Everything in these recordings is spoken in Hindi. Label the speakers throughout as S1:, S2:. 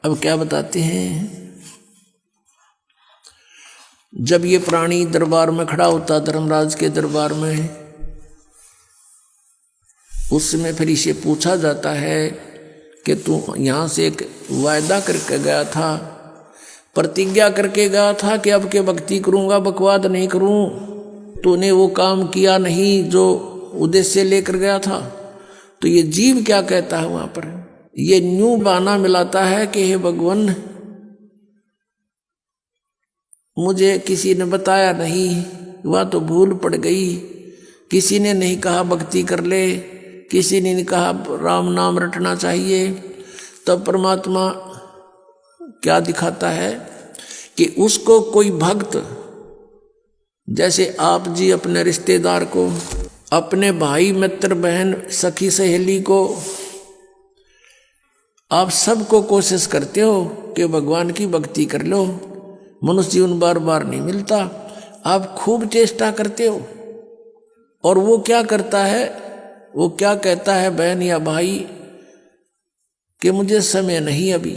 S1: अब क्या बताते हैं, जब ये प्राणी दरबार में खड़ा होता, धर्मराज के दरबार में, उसमें फिर इसे पूछा जाता है कि तू यहाँ से एक वायदा करके गया था, प्रतिज्ञा करके गया था कि अब के भक्ति करूँगा, बकवाद नहीं करूँ, तूने वो काम किया नहीं जो उद्देश्य लेकर गया था। तो ये जीव क्या कहता है वहाँ पर, ये न्यू बहाना मिलाता है कि हे भगवान, मुझे किसी ने बताया नहीं, वह तो भूल पड़ गई, किसी ने नहीं कहा भक्ति कर ले, किसी ने नहीं कहा राम नाम रटना चाहिए। तब परमात्मा क्या दिखाता है कि उसको कोई भक्त, जैसे आप जी अपने रिश्तेदार को, अपने भाई मित्र बहन सखी सहेली को, आप सबको कोशिश करते हो कि भगवान की भक्ति कर लो, मनुष्य जीवन बार बार नहीं मिलता, आप खूब चेष्टा करते हो, और वो क्या करता है, वो क्या कहता है बहन या भाई कि मुझे समय नहीं, अभी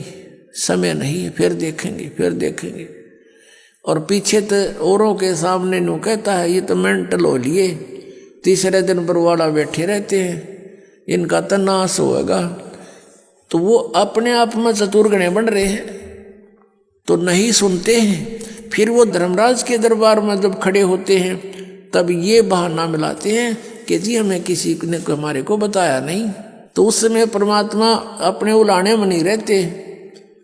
S1: समय नहीं है, फिर देखेंगे फिर देखेंगे, और पीछे तो औरों के सामने नो कहता है ये तो मेंटल हो लिए, तीसरे दिन बरवाड़ा बैठे रहते हैं, इनका तो नाश होगा। तो वो अपने आप में चतुर्गणे बन रहे हैं, तो नहीं सुनते हैं। फिर वो धर्मराज के दरबार में जब खड़े होते हैं तब ये बहाना मिलाते हैं कि जी हमें किसी ने हमारे को बताया नहीं। तो उस समय परमात्मा अपने उलाने में नहीं रहते,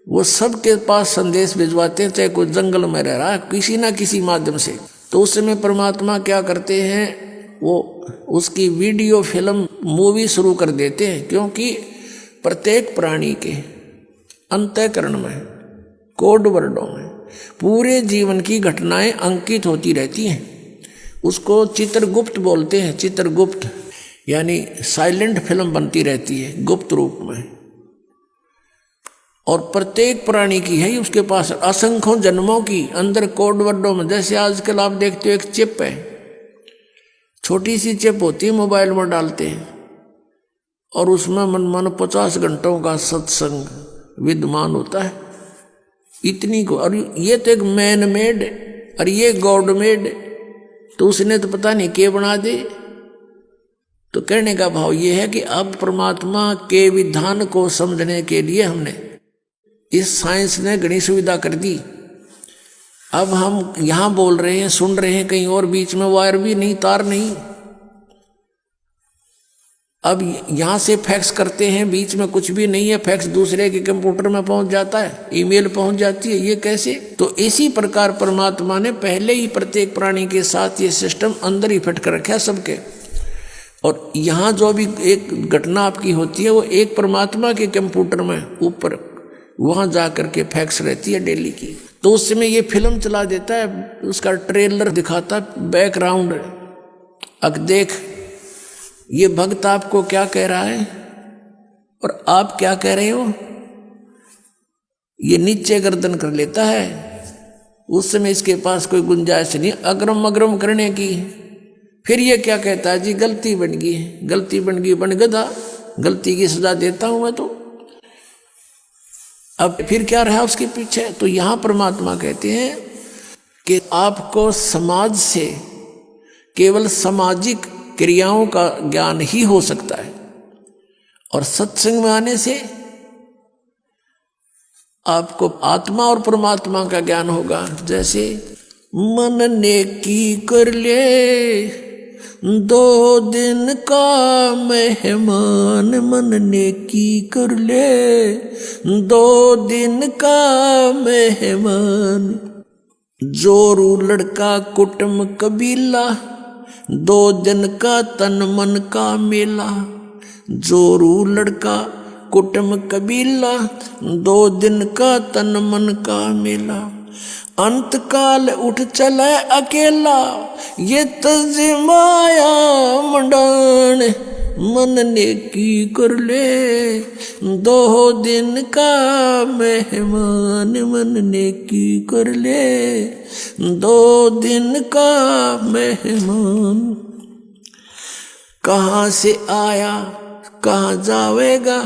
S1: वो सबके पास संदेश भिजवाते हैं, चाहे कोई जंगल में रह रहा है किसी ना किसी माध्यम से। तो उस समय परमात्मा क्या करते हैं, वो उसकी वीडियो फिल्म मूवी शुरू कर देते हैं, क्योंकि प्रत्येक प्राणी के अंतःकरण में, कोड वर्डों में पूरे जीवन की घटनाएं अंकित होती रहती हैं। उसको चित्रगुप्त बोलते हैं, चित्रगुप्त यानी साइलेंट फिल्म बनती रहती है गुप्त रूप में, और प्रत्येक प्राणी की है उसके पास असंख्यों जन्मों की अंदर कोड वर्डों में। जैसे आजकल आप देखते हो एक चिप है, छोटी सी चिप होती है, मोबाइल में डालते हैं और उसमें मन 50 घंटों का सत्संग विद्यमान होता है, इतनी को। और ये तो एक मैन मेड और ये गॉड मेड, तो उसने तो पता नहीं क्या बना दे। तो कहने का भाव ये है कि अब परमात्मा के विधान को समझने के लिए हमने इस साइंस ने घनी सुविधा कर दी। अब हम यहाँ बोल रहे हैं, सुन रहे हैं, कहीं और बीच में वायर भी नहीं, तार नहीं। अब यहाँ से फैक्स करते हैं, बीच में कुछ भी नहीं है, फैक्स दूसरे के कंप्यूटर में पहुँच जाता है, ईमेल पहुँच जाती है, ये कैसे? तो इसी प्रकार परमात्मा ने पहले ही प्रत्येक प्राणी के साथ ये सिस्टम अंदर ही फिट कर रखा है सबके। और यहाँ जो भी एक घटना आपकी होती है वो एक परमात्मा के कंप्यूटर में ऊपर वहाँ जा करके फैक्स रहती है डेली की। तो उस समय ये फिल्म चला देता है, उसका ट्रेलर दिखाता है, बैकग्राउंड। अब देख ये भक्त आपको क्या कह रहा है और आप क्या कह रहे हो, ये नीचे गर्दन कर लेता है। उस समय इसके पास कोई गुंजाइश नहीं अग्रम अग्रम करने की। फिर ये क्या कहता है, जी गलती बन गई, गलती बन गई, बन गधा, गलती की सजा देता हूं मैं। तो अब फिर क्या रहा उसके पीछे? तो यहां परमात्मा कहते हैं कि आपको समाज से केवल सामाजिक क्रियाओं का ज्ञान ही हो सकता है, और सत्संग में आने से आपको आत्मा और परमात्मा का ज्ञान होगा। जैसे मन नेकी कर ले 2 दिन का मेहमान, मन नेकी कर ले 2 दिन का मेहमान। जोरू लड़का कुटुंब कबीला 2 दिन का तन मन का मेला। जोरू लड़का कुटुंब कबीला 2 दिन का तन मन का मेला। अंत काल उठ चले अकेला ये तज़माया मंडान। मन नेकी कर ले 2 दिन का मेहमान, मन नेकी कर ले 2 दिन का मेहमान। कहाँ से आया कहाँ जावेगा,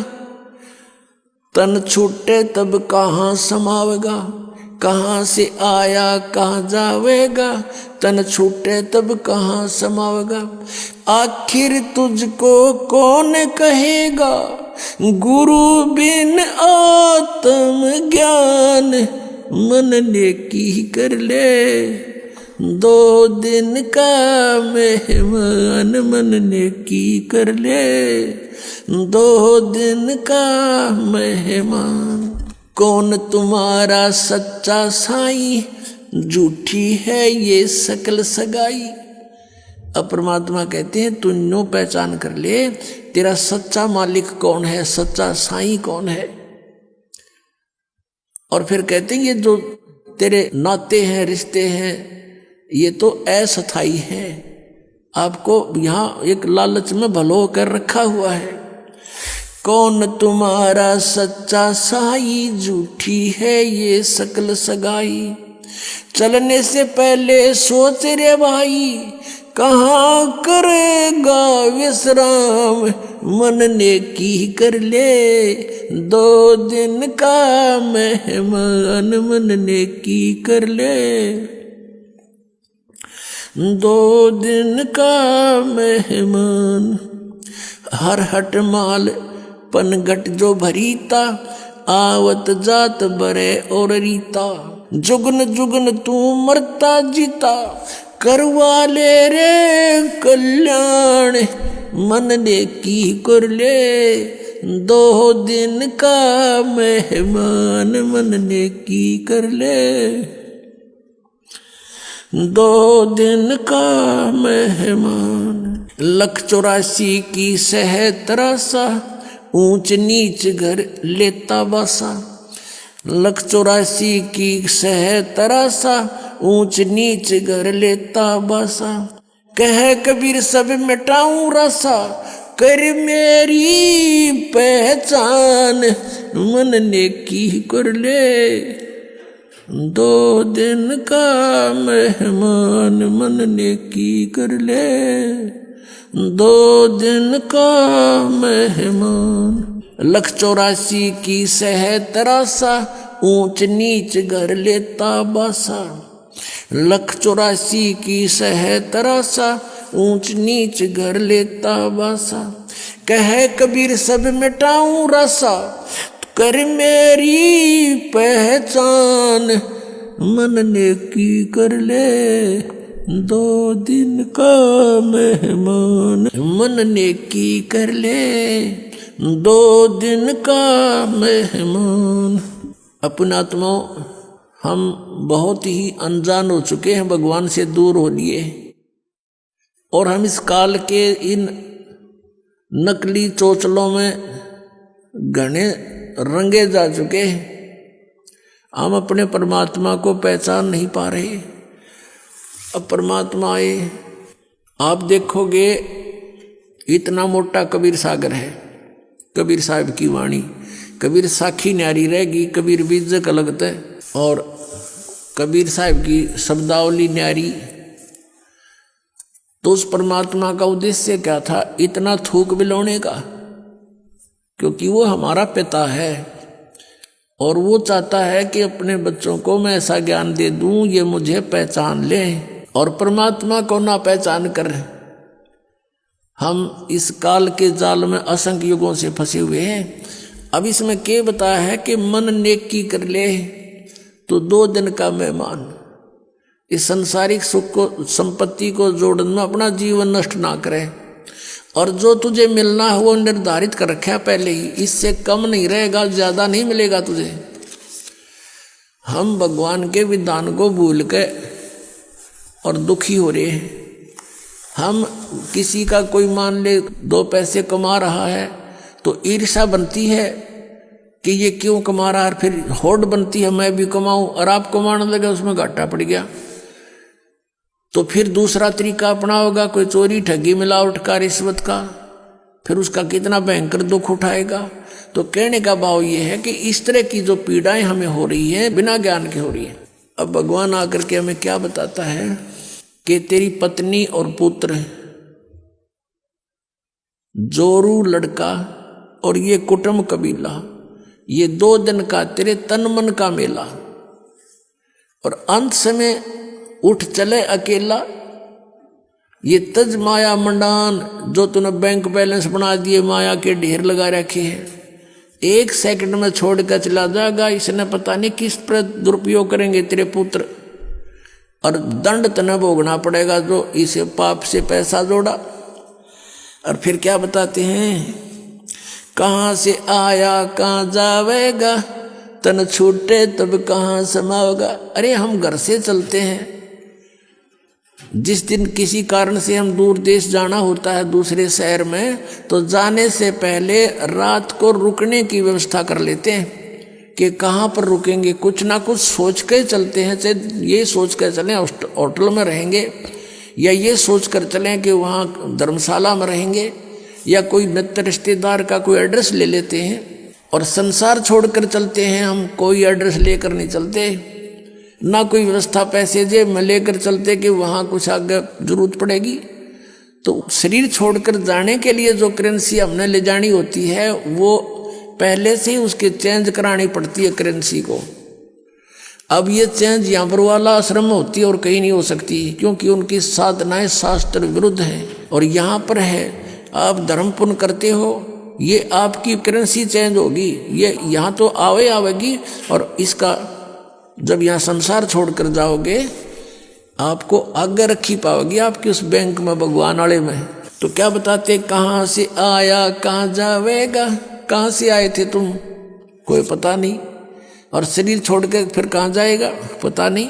S1: तन छूटे तब कहाँ समावेगा, कहाँ से आया कहाँ जावेगा, तन छूटे तब कहाँ समावेगा। आखिर तुझको कौन कहेगा, गुरु बिन आत्म ज्ञान, मन नेकी कर ले, 2 दिन का मेहमान, मन नेकी कर ले, 2 दिन का मेहमान। कौन तुम्हारा सच्चा साईं, झूठी है ये सकल सगाई। अब परमात्मा कहते हैं तू नो पहचान कर ले, तेरा सच्चा मालिक कौन है, सच्चा साईं कौन है। और फिर कहते हैं ये जो तेरे नाते हैं, रिश्ते हैं, ये तो अस्थाई है। आपको यहाँ एक लालच में भलो कर रखा हुआ है। कौन तुम्हारा सच्चा साई, झूठी है ये सकल सगाई। चलने से पहले सोच रे भाई, कहाँ करेगा विश्राम, मन नेकी कर ले, 2 दिन का मेहमान, मन नेकी कर ले, 2 दिन का मेहमान। हर हट माल पनगट जो भरीता, आवत जात बरे और रीता, जुगन जुगन तू मरता जीता, करवा ले रे कल्याण, मन नेकी कर ले, 2 दिन का मेहमान, मन नेकी कर ले, 2 दिन का मेहमान। 184 की सह तरासा, ऊंच नीच घर लेता बासा। 184 की सह तरासा, ऊंच नीच घर लेता बासा। कह कबीर सब मिटाऊं रासा, कर मेरी पहचान, मन नेकी कर ले, 2 दिन का मेहमान, मन नेकी कर ले, 2 दिन का मेहमान। 184 की सह तरासा, ऊंच नीच घर लेता बासा। 184 की सह तरासा, ऊंच नीच घर लेता बासा। कह कबीर सब मिटाऊं रासा, कर मेरी पहचान, मन नेकी कर ले, 2 दिन का मेहमान, मन नेकी कर ले, 2 दिन का मेहमान। अपने आत्माओं, हम बहुत ही अनजान हो चुके हैं, भगवान से दूर हो लिए, और हम इस काल के इन नकली चोचलों में घने रंगे जा चुके हैं। हम अपने परमात्मा को पहचान नहीं पा रहे। अब परमात्मा आए, आप देखोगे इतना मोटा कबीर सागर है, कबीर साहब की वाणी, कबीर साखी न्यारी रहेगी, कबीर बीजक अलगत है, और कबीर साहब की शब्दावली न्यारी। तो उस परमात्मा का उद्देश्य क्या था इतना थूक बिलोने का? क्योंकि वो हमारा पिता है और वो चाहता है कि अपने बच्चों को मैं ऐसा ज्ञान दे दूं ये मुझे पहचान ले। और परमात्मा को ना पहचान कर हम इस काल के जाल में असंख्य युगों से फंसे हुए हैं। अब इसमें क्या बताया है कि मन नेकी कर ले तो 2 दिन का मेहमान। इस संसारिक सुख को, संपत्ति को जोड़ने में अपना जीवन नष्ट ना करे, और जो तुझे मिलना है वो निर्धारित कर रखा है पहले ही, इससे कम नहीं रहेगा, ज्यादा नहीं मिलेगा तुझे। हम भगवान के विधान को भूल के और दुखी हो रहे हैं। हम किसी का कोई मान ले 2 पैसे कमा रहा है तो ईर्ष्या बनती है कि ये क्यों कमा रहा है, फिर होड़ बनती है मैं भी कमाऊं, और आप कमाने लगे उसमें घाटा पड़ गया तो फिर दूसरा तरीका अपना होगा, कोई चोरी ठगी मिलावट का, रिश्वत का, फिर उसका कितना भयंकर दुख उठाएगा। तो कहने का भाव ये है कि इस तरह की जो पीड़ाएं हमें हो रही है बिना ज्ञान के हो रही है। अब भगवान आकर के हमें क्या बताता है कि तेरी पत्नी और पुत्र, जोरू लड़का और ये कुटुंब कबीला, ये 2 दिन का तेरे तन मन का मेला, और अंत समय उठ चले अकेला। ये तज माया मंडान, जो तूने बैंक बैलेंस बना दिए, माया के ढेर लगा रखे हैं, 1 सेकंड में छोड़ कर चला जाएगा। इसने पता नहीं किस पर दुरुपयोग करेंगे तेरे पुत्र, और दंड तने भोगना पड़ेगा जो इसे पाप से पैसा जोड़ा। और फिर क्या बताते हैं, कहाँ से आया कहाँ जावेगा, तन छूटे तब कहाँ समाओगा। अरे हम घर से चलते हैं, जिस दिन किसी कारण से हम दूर देश जाना होता है दूसरे शहर में, तो जाने से पहले रात को रुकने की व्यवस्था कर लेते हैं कि कहाँ पर रुकेंगे। कुछ ना कुछ सोच कर चलते हैं, चाहे ये सोच कर चलें होटल में रहेंगे, या ये सोच कर चलें कि वहाँ धर्मशाला में रहेंगे, या कोई मित्र रिश्तेदार का कोई एड्रेस ले लेते हैं। और संसार छोड़कर चलते हैं हम, कोई एड्रेस लेकर नहीं चलते, ना कोई व्यवस्था पैसे जेब में लेकर चलते कि वहाँ कुछ आगे जरूरत पड़ेगी। तो शरीर छोड़कर जाने के लिए जो करेंसी हमने ले जानी होती है, वो पहले से ही उसके चेंज करानी पड़ती है करेंसी को। अब ये चेंज यहाँ पर वाला आश्रम में होती है और कहीं नहीं हो सकती, क्योंकि उनकी साधनाएं शास्त्र विरुद्ध हैं। और यहाँ पर है, आप धर्म पुण्य करते हो, ये आपकी करेंसी चेंज होगी, ये यहाँ तो आवेगी, और इसका जब यहाँ संसार छोड़कर जाओगे आपको आगे रखी पाओगी आपकी उस बैंक में, भगवान वाले में। तो क्या बताते, कहाँ से आया कहाँ जावेगा, कहाँ से आए थे तुम कोई पता नहीं, और शरीर छोड़ के फिर कहाँ जाएगा पता नहीं।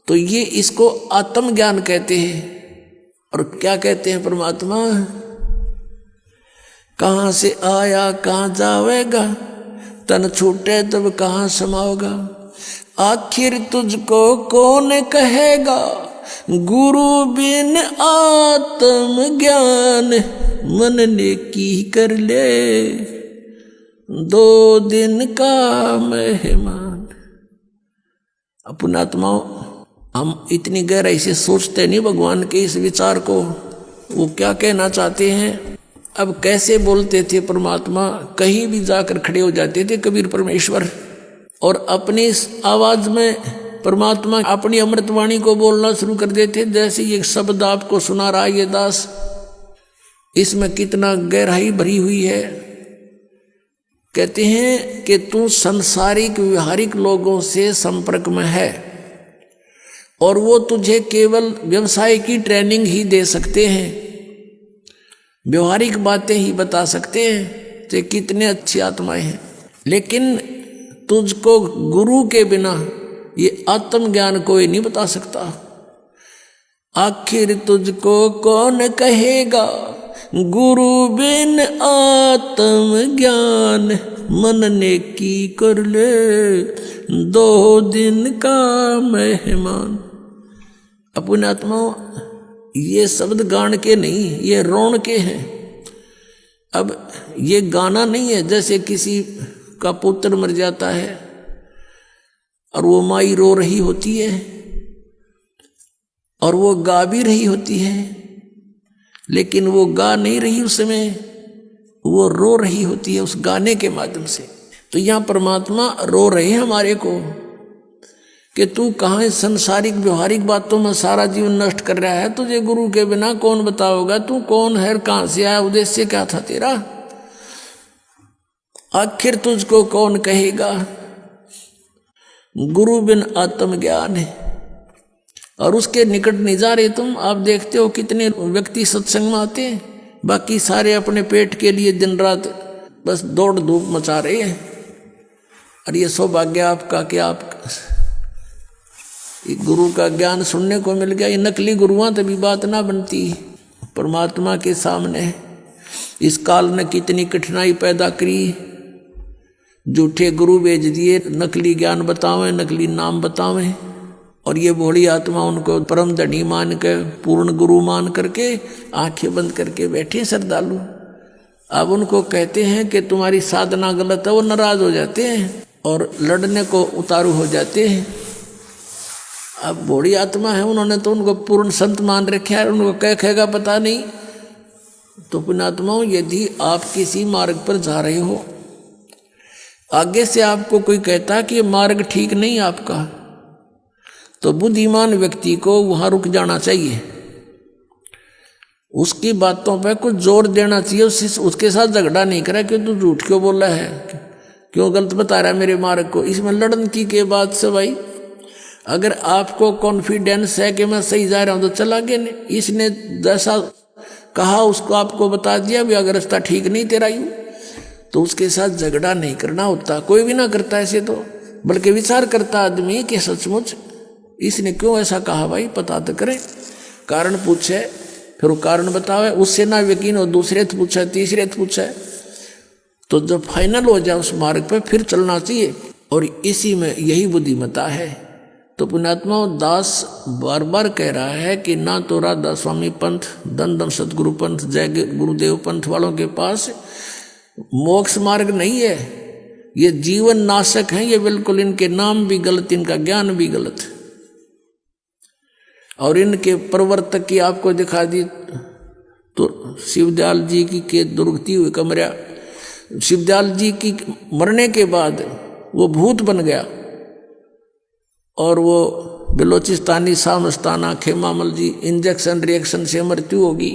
S1: तो ये इसको आत्मज्ञान कहते हैं। और क्या कहते हैं परमात्मा, कहाँ से आया कहाँ जावेगा, तन छूटे तब कहाँ समाओगा। आखिर तुझको कौन कहेगा, गुरु बिन आत्म ज्ञान, मन ने की कर ले 2 दिन का मेहमान। अपनात्माओं, हम इतनी गहराई से सोचते नहीं भगवान के इस विचार को, वो क्या कहना चाहते हैं। अब कैसे बोलते थे परमात्मा, कहीं भी जाकर खड़े हो जाते थे कबीर परमेश्वर, और अपनी इस आवाज में परमात्मा अपनी अमृतवाणी को बोलना शुरू कर देते। जैसे ये शब्द आपको सुना रहा है ये दास, इसमें कितना गहराई भरी हुई है। कहते हैं कि तू संसारिक व्यवहारिक लोगों से संपर्क में है, और वो तुझे केवल व्यवसाय की ट्रेनिंग ही दे सकते हैं, व्यवहारिक बातें ही बता सकते हैं, तो कितने अच्छी आत्माएं हैं। लेकिन तुझको गुरु के बिना ये आत्मज्ञान कोई नहीं बता सकता। आखिर तुझको कौन कहेगा, गुरु बिन आत्म ज्ञान, मन ने की कर ले 2 दिन का मेहमान। अपने आत्माओं, ये शब्द गान के नहीं, ये रोण के हैं। अब ये गाना नहीं है, जैसे किसी का पुत्र मर जाता है और वो माई रो रही होती है और वो गा भी रही होती है, लेकिन वो गा नहीं रही उस समय, वो रो रही होती है उस गाने के माध्यम से। तो यहाँ परमात्मा रो रहे हैं हमारे को कि तू कहाँ संसारिक व्यवहारिक बातों में सारा जीवन नष्ट कर रहा है, तुझे गुरु के बिना कौन बताओगा, तू कौन है, कहाँ से आया, उद्देश्य क्या था तेरा। आखिर तुझको कौन कहेगा, गुरु बिन आत्मज्ञान है। और उसके निकट नहीं जा रहे तुम। आप देखते हो कितने व्यक्ति सत्संग में आते हैं, बाकी सारे अपने पेट के लिए दिन रात बस दौड़ धूप मचा रहे हैं। और ये सौभाग्य आपका कि आप गुरु का ज्ञान सुनने को मिल गया। ये नकली गुरुआं तभी बात ना बनती परमात्मा के सामने। इस काल ने कितनी कठिनाई पैदा करी, झूठे गुरु भेज दिए, नकली ज्ञान बतावें, नकली नाम बतावें, और ये भोली आत्मा उनको परम धनी मान के, पूर्ण गुरु मान करके आंखें बंद करके बैठे श्रद्धालु। अब उनको कहते हैं कि तुम्हारी साधना गलत है, वो नाराज हो जाते हैं और लड़ने को उतारू हो जाते हैं। अब भोली आत्मा है, उन्होंने तो उनको पूर्ण संत मान रखा है, उनको क्या कहेगा पता नहीं, तो पुण्यात्माओं, यदि आप किसी मार्ग पर जा रहे हो, आगे से आपको कोई कहता कि ये मार्ग ठीक नहीं आपका, तो बुद्धिमान व्यक्ति को वहां रुक जाना चाहिए, उसकी बातों पे कुछ जोर देना चाहिए, उसके साथ झगड़ा नहीं करा कि तू झूठ क्यों बोल रहा है, क्यों गलत बता रहा है मेरे मार्ग को। इसमें लड़न की के बाद से भाई, अगर आपको कॉन्फिडेंस है कि मैं सही जा रहा हूं तो चला गया, नहीं इसने जैसा कहा उसको आपको बता दिया भी, अगर रास्ता ठीक नहीं तेरा यूं, तो उसके साथ झगड़ा नहीं करना होता। कोई भी ना करता ऐसे तो, बल्कि विचार करता आदमी कि सचमुच इसने क्यों ऐसा कहा, भाई पता तो करे, कारण पूछे, फिर वो कारण बतावे, उससे ना यकीन हो दूसरे से पूछा, तीसरे से पूछा, तो जब फाइनल हो जाए उस मार्ग पर फिर चलना चाहिए। और इसी में यही बुद्धिमता है। तो पुण्यात्मा दास बार बार कह रहा है कि ना तो राधा स्वामी पंथ, दन दन सतगुरु पंथ, जय गुरुदेव पंथ वालों के पास मोक्ष मार्ग नहीं है, ये जीवन नाशक है, ये बिल्कुल इनके नाम भी गलत, इनका ज्ञान भी गलत, और इनके प्रवर्तक की आपको दिखा दी तो शिवदयाल जी की के दुर्गति हुई कमरा, शिवदयाल जी की मरने के बाद वो भूत बन गया, और वो बिलोचिस्तानी सामस्ताना खेमामल जी इंजेक्शन रिएक्शन से मृत्यु होगी।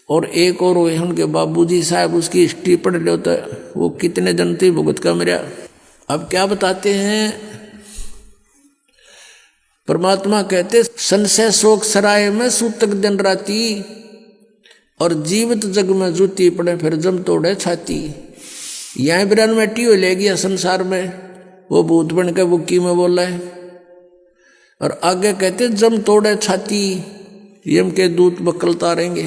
S1: और एक और हुए उनके बाबूजी साहब, उसकी हिस्ट्री पढ़ लो तो वो कितने जन थे भुगत का मेरा। अब क्या बताते हैं परमात्मा, कहते संशय शोक सराय में सूतक दिन राती, और जीवित जग में जूती पड़े फिर जम तोड़े छाती। यहीं बिरान मेटी हो ले गया संसार में, वो भूत बन के बुक्की में बोला है। और आगे कहते जम तोड़े छाती, यम के दूत बकलता रहेंगे।